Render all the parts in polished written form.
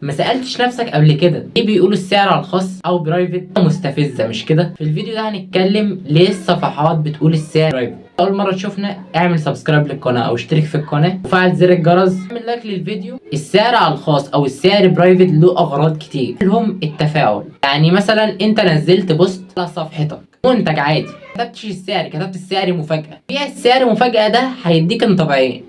ما سألتش نفسك قبل كده ليه بيقولوا السعر على الخاص او برايفت؟ مستفزة مش كده؟ في الفيديو ده هنتكلم ليه الصفحات بتقول السعر برايفت. اول مرة تشوفنا اعمل سبسكرايب للقناة او اشترك في القناة وفعل زر الجرس، اعمل لايك للفيديو. السعر على الخاص او السعر برايفت له اغراض كتير، منهم التفاعل. يعني مثلا انت نزلت بوست على صفحتك منتج عادي، كتبتش السعر، كتبت السعر مفاجأة. بيع السعر مفاجأة ده هيديك انطباعين.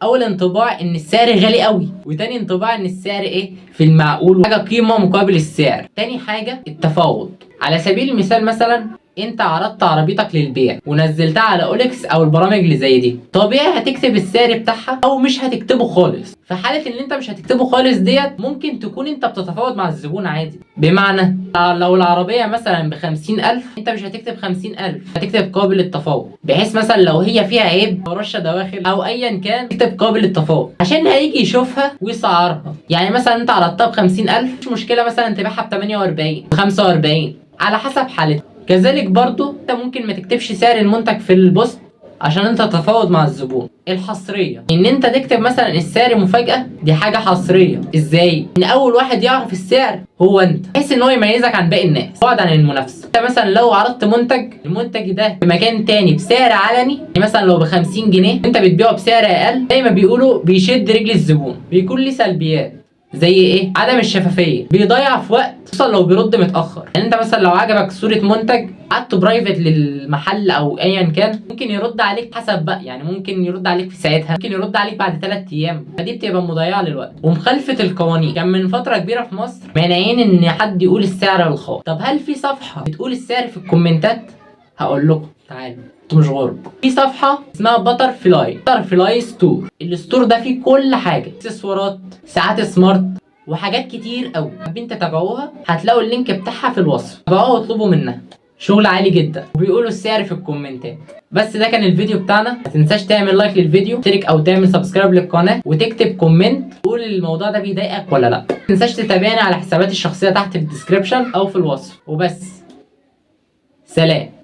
اول انطباع ان السعر غالي قوي، وتاني انطباع ان السعر ايه، في المعقول، حاجه قيمه مقابل السعر. تاني حاجه التفاوض. على سبيل المثال مثلا انت عرضت عربيتك للبيع ونزلتها على اوليكس او البرامج اللي زي دي، طبيعي هتكتب السعر بتاعها او مش هتكتبه خالص. في حاله ان انت مش هتكتبه خالص ديت، ممكن تكون انت بتتفاوض مع الزبون عادي. بمعنى لو العربيه مثلا ب50,000، انت مش هتكتب 50,000، هتكتب قابل للتفاوض، بحيث مثلا لو هي فيها عيب او رشه دواخل او ايا كان تكتب قابل للتفاوض عشان هيجي يشوفها ويسعرها. يعني مثلا انت عرضتها ب50,000، مش مشكله مثلا تبيعها ب48 ب45 على حسب حالتها. كذلك برضو انت ممكن ما تكتبش سعر المنتج في البوست عشان انت تتفاوض مع الزبون. الحصريه ان انت تكتب مثلا السعر مفاجاه، دي حاجه حصريه. ازاي؟ ان اول واحد يعرف السعر هو انت، بحيث ان هو يميزك عن باقي الناس، بعد عن المنافسه. انت مثلا لو عرضت منتج، المنتج ده في مكان تاني بسعر علني، يعني مثلا لو ب50 جنيه انت بتبيعه بسعر اقل، زي ما بيقولوا بيشد رجل الزبون. بيكون ليه سلبيات زي ايه؟ عدم الشفافيه، بيضيع في وقت، خصوصا لو بيرد متاخر. يعني انت مثلا لو عجبك صوره منتج قعدته برايفت للمحل او ايا كان، ممكن يرد عليك حسب بقى، يعني ممكن يرد عليك في ساعتها، ممكن يرد عليك بعد 3 ايام. فدي بتبقى مضيعه للوقت ومخالفه القوانين. كان من فتره كبيره في مصر مانعين ان حد يقول السعر الخاص. طب هل في صفحه بتقول السعر في الكومنتات؟ هقول لكم، تعالوا، انتوا مش غرب. في صفحه اسمها باتر فلاي ستور. الستور ده فيه كل حاجه، اكسسوارات، ساعات سمارت، وحاجات كتير قوي. حابين تتابعوها؟ هتلاقوا اللينك بتاعها في الوصف، تابعوها واطلبوا منها. شغل عالي جدا، وبيقولوا السعر في الكومنتات. بس ده كان الفيديو بتاعنا. ما تنساش تعمل لايك للفيديو، تشترك او تعمل سبسكرايب للقناه، وتكتب كومنت تقول الموضوع ده بيضايقك ولا لا. ما تنساش تتابعني على حساباتي الشخصيه تحت في الديسكريبشن او في الوصف. وبس، سلام.